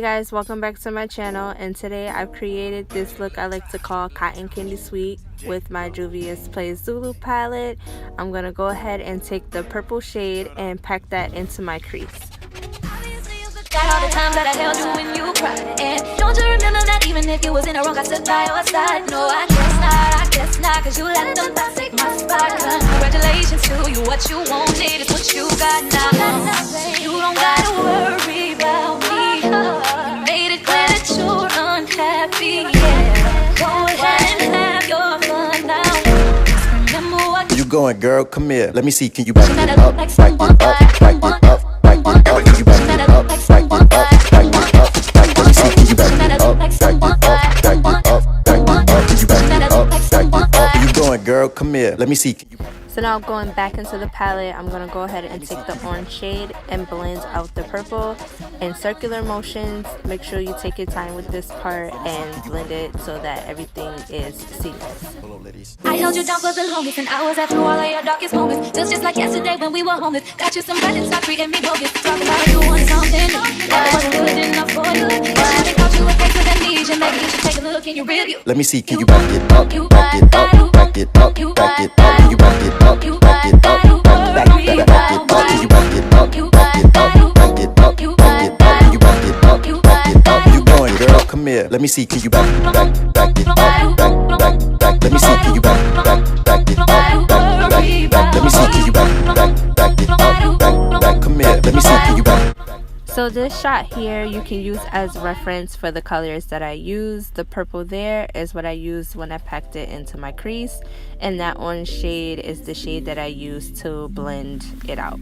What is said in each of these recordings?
guys, welcome back to my channel, and today I've created this look I like to call Cotton Candy Sweet with my Juvia's Play Zulu palette. I'm gonna go ahead and take the purple shade and pack that into my crease. Got all the times that I held you when you cried, and don't you remember that even if you was in the wrong I stood by your side? No, I guess not, cause you let them thoughts take my spot. Congratulations to you, what you wanted is what you got now. You don't gotta worry about me, made it clear that you're unhappy, yeah. Go ahead and have your fun now. Just remember what you going, girl, come here, let me see, can you back it up, like back it up, back it up, back it up, can you back it up, back it up, back it up, let me see, can you back it up, back it up, back it up, back it up, can you back it up, back it up, you going, girl, come here, let me see, can you. So now going back into the palette, I'm going to go ahead and take the orange shade and blend out the purple in circular motions. Make sure you take your time with this part and blend it so that everything is seamless. I held you down for the longest, and I was at through all of your darkest moments. Just like yesterday when we were homeless. Got you some bread and stop treating me bogus. Talk about you want something that wasn't good enough for you. But I thought you were faced with a need, and maybe you should take a look in your review. Let me see, can you back it up, back it up, back it up, back it up, can you back it up, back it up, back it up, back it up, can you back it up, back it up, back it up, can you back it up, back it up, can you back it up, you going, girl, come here, let me see, can you back it up, back, let me see, can you back it up, back, let me see, can you back it up, come here, let me see, can you back. So this shot here you can use as reference for the colors that I use. The purple there is what I used when I packed it into my crease, and that orange shade is the shade that I used to blend it out.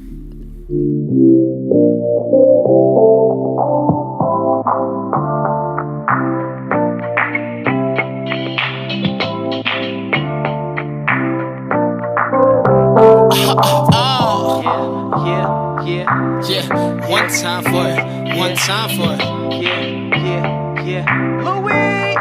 Yeah, one time for it, one time for it. Louey!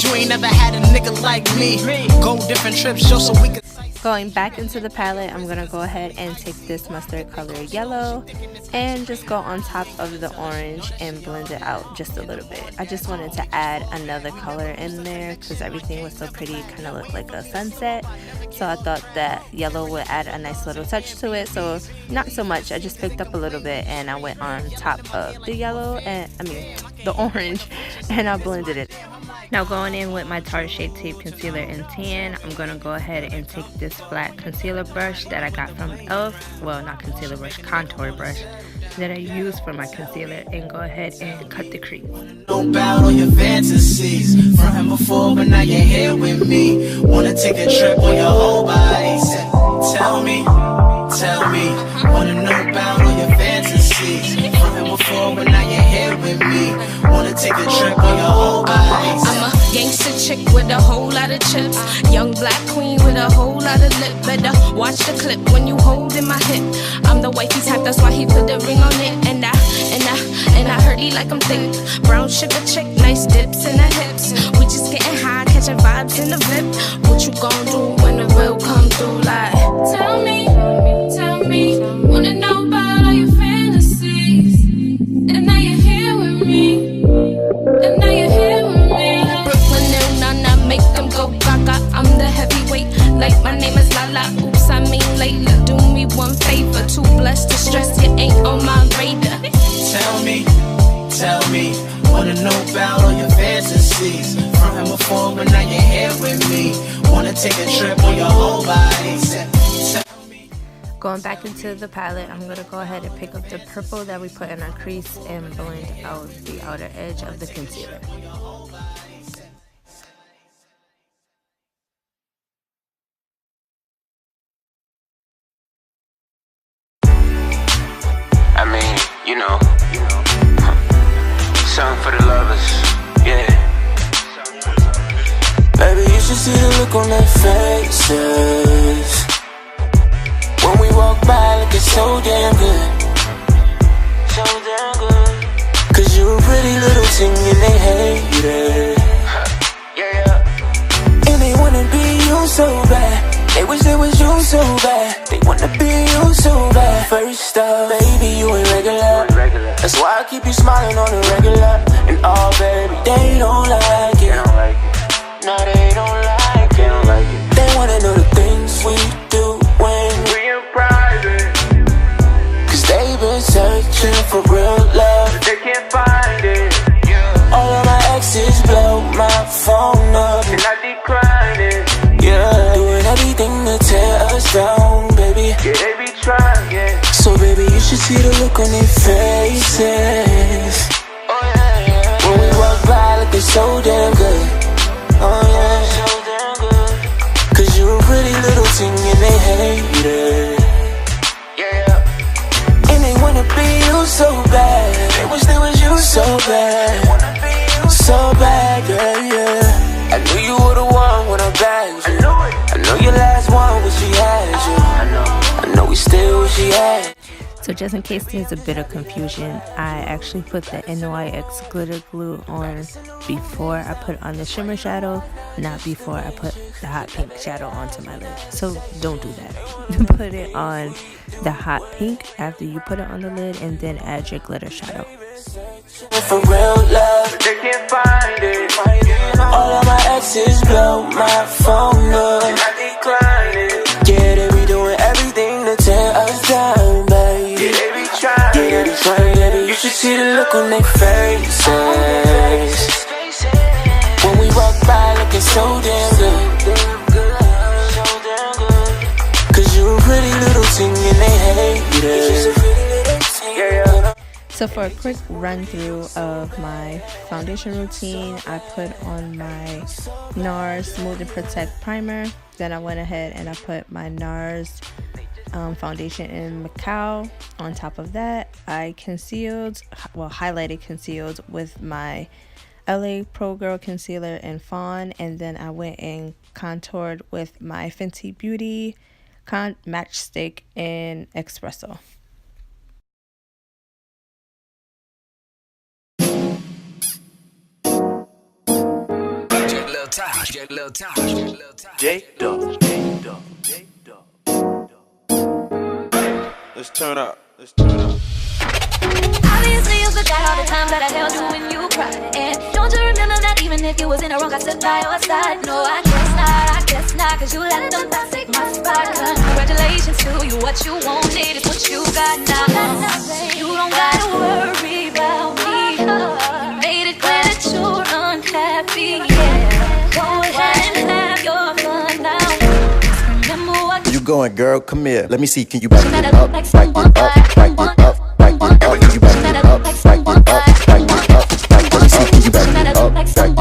You ain't never had a nigga like me. Go different trips just so we could. Going back into the palette, I'm gonna go ahead and take this mustard color yellow and just go on top of the orange and blend it out just a little bit. I just wanted to add another color in there because everything was so pretty, it kind of looked like a sunset. So I thought that yellow would add a nice little touch to it. So not so much, I just picked up a little bit and I went on top of the yellow and the orange, and I blended it. Now going in with my Tarte Shape Tape Concealer in Tan, I'm going to go ahead and take this flat concealer brush that I got from e.l.f. Well, not concealer brush, contour brush that I use for my concealer, and go ahead and cut the crease. Don't bow on your fantasies. From him before, but now you're here with me. Wanna take a trip on your whole body. Tell me. Wanna know about all your fantasies. From him before, but now you're here with me. Wanna take a trip on your whole body. I'm a gangster chick with a whole lot of chips. Young black queen with a whole lot of lip. Better watch the clip when you hold in my hip. I'm the wifey type, that's why he put the ring on it. And I heard he like I'm thick. Brown sugar chick, nice dips in the hips. We just getting high, catching vibes in the VIP. What you gon' do when the real come through? Like, tell me, wanna know about all your fantasies. And now you're here with me. Brooklyn and Nana make them go gaga. I'm the heavyweight, like my name is Lala. Oops, I mean lately. Do me one favor, too blessed to stress. You ain't on my radar. Tell me, wanna know about all your fantasies. From him before, but now you're here with me. Wanna take a trip on your whole body. Going back into the palette, I'm going to go ahead and pick up the purple that we put in our crease and blend out the outer edge of the concealer. I mean, you know, something for the lovers, yeah. Baby, you should see the look on their faces when we walk by, like it's so damn good. So damn good. Cause you're a pretty little thing and they hate it. Yeah. And they wanna be you so bad. They wish they was you so bad. They wanna be you so bad. First up, baby, you ain't regular. That's why I keep you smiling on the regular. And oh, baby, they don't like it. No, they don't like it. They wanna know the things we do when we in private. Cause they been searching for real love, but they can't find it. All of my exes blow my phone up, and I decline it. Yeah, doing everything to tear us down, baby. Yeah, they be trying, yeah. So baby, you should see the look on their faces. Oh yeah. When we walk by, like they're so damn good. Oh yeah, so damn good. Cause you're a pretty little thing and they hate it. Yeah. And they wanna be you so bad. They wish they was you so bad. They wanna be you so bad, yeah, yeah. I knew you were the one when I bagged you. I know your last one when she had you. I know we still wish she had. So just in case there's a bit of confusion, I actually put the NYX glitter glue on before I put on the shimmer shadow, not before I put the hot pink shadow onto my lid. So don't do that. Put it on the hot pink after you put it on the lid and then add your glitter shadow. For real love, they can't find it. All of my exes blow my phone up, and I decline it. Yeah, they be doing everything to tear us down, baby. Yeah, they be trying. Yeah, they be trying, baby. You should see the look on their faces when we walk by, looking so damn good. Cause you're a pretty little thing and they hate it. Yeah. So for a quick run through of my foundation routine, I put on my NARS Smooth and Protect primer. Then I went ahead and I put my NARS foundation in Macau. On top of that, I highlighted concealed with my LA Pro Girl concealer in Fawn, and then I went and contoured with my Fenty Beauty matchstick in Espresso. Let's turn up. Obviously you forgot all the times that I held you when you cried. And don't you remember that even if you was in the wrong, I stood by your side? No, I guess not, cause you let them take my spot. Congratulations to you, what you wanted is what you got now. You don't gotta worry about me. Made it clear that you're unhappy, yeah. Go ahead and have your fun now. Remember what You going, girl? Come here. Let me see. Can you back it up? Back it up. Back it up. Back it up. Can you back it up? Back it up. Back it up. Let me see. Can you back it up? Back it up. Back it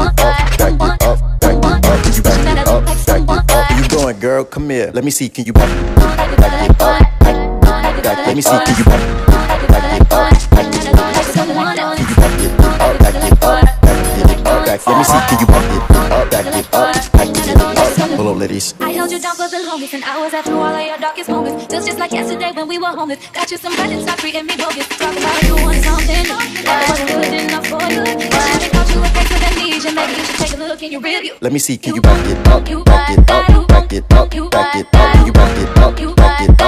up. Back it up. Can you back it up? Back it up. You going, girl? Come here. Let me see. Can you back it up? Back it up. Let me see. Can you back it up? Back it up. Back it up. Can you back it up? Back it up. Back it up. Let me see. Can you back it up? Back it up. Back it up. Hello, ladies. I held you down for the longest, and I was after all of your darkest moments. Feels just like yesterday when we were homeless. Got you some credit, stop treating me bogus. Talk about you want something new. That wasn't good enough for you. Why they thought you were faced with amnesia? Maybe you should take a look in your review. Let me see. Can you back it up? Back it up. Back it up. Back it up. Can you back it up? Back it up.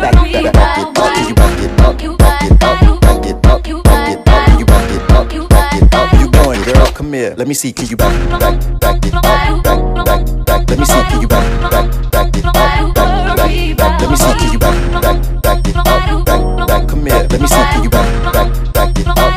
Back it up. Can you back it up? Back it up. Back it up. Back it up. Can you back it up? Back it up. You going, girl? Come here. Let me see. Can you back it up? Back it up. Back. Let me see. Can you back it up? Back it up. Back. Let me see. Can you back it up? Back. Come here. Let me see. Can you back it up? Back it up. Back.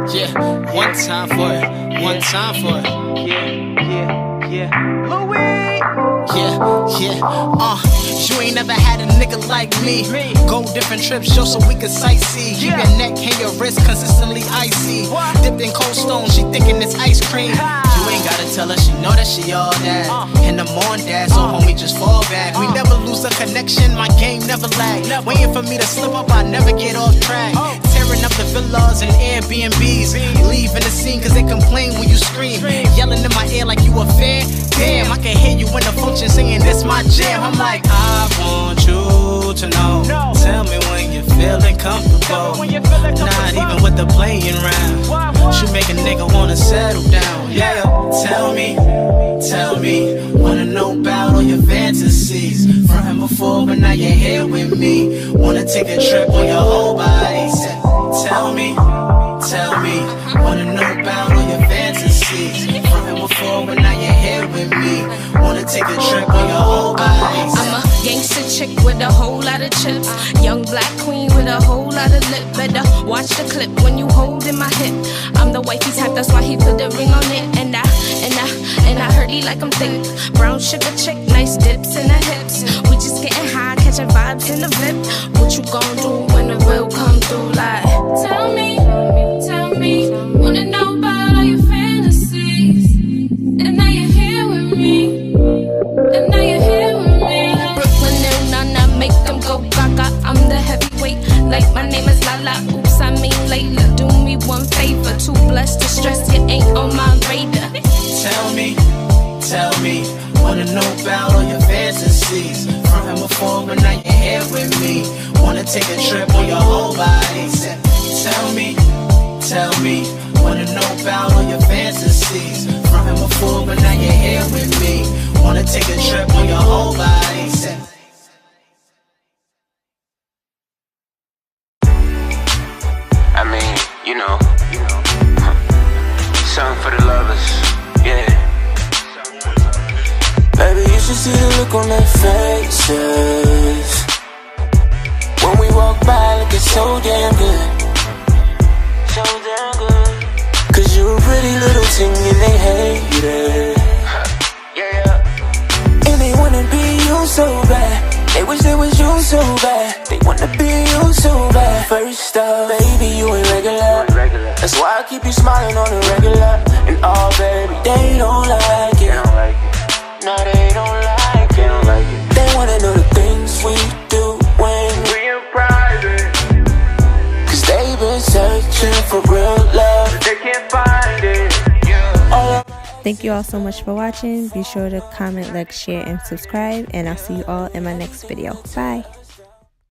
Yeah. One time for it. One time for it. Yeah. Louey. Yeah. You ain't never had a nigga like me. Go different trips just so we can sightsee. Keep your neck and your wrist consistently icy. Dipped in cold stone, she thinking it's ice cream. You ain't gotta tell her, she know that she all that. In the morning, dad, so homie, just fall back. We never lose a connection, my game never lag. Waiting for me to slip up, I never get off track. Tearing up the villas and Airbnbs. Leaving the scene cause they complain when you scream. Yelling in my ear like you a fan. Damn, I can hear you in the function saying this my jam. I'm like, I want you to know. Tell me when you're feeling comfortable. Not even with the playing round. Should make a nigga wanna settle down. Yeah, tell me, wanna know about all your fantasies. Frontin' before, but now you're here with me. Wanna take a trip on your whole body. Tell me, wanna know about all your fantasies. Frontin' before, but now you're here with me. Wanna take a trip on your whole body. I'm a gangster chick with a whole lot of chips. Young black queen with a whole lot of lip. Better watch the clip when you hold in my hip. I'm the wifey type, that's why he put the ring on it. And I heard he like I'm thick. Brown sugar chick, nice dips in the hips. We just getting high, catching vibes in the VIP. What you gon' do when the real come through? Like, tell me, wanna know about all your fantasies. And now you're here with me. Brooklyn and Nana make them go gaga. I'm the heavyweight, like my name is Lala. Oops, I mean Layla. Do me one favor, too blessed to stress, you ain't on my radar. Tell me, wanna know about all your fantasies. Frontin' before, but now you're here with me. Wanna take a trip on your whole body. Tell me, wanna know about all your fantasies. Frontin' before, but now you're here with me. Wanna take a trip on your whole body. I mean, you know, something for the lovers, yeah. Baby, you should see the look on their faces when we walk by, looking so damn good. So damn good. Cause you're a pretty little thing and they hate it. Yeah. And they wanna be you so bad. They wish they was you so bad. They wanna be you so bad. First up, baby, you ain't regular. That's why I keep you smiling on the regular. And all, baby, they don't like it. No, they don't like it. They wanna know the things we do when we in private. Cause they've been searching for real love, but they can't find it. Thank you all so much for watching. Be sure to comment, like, share, and subscribe. And I'll see you all in my next video. Bye.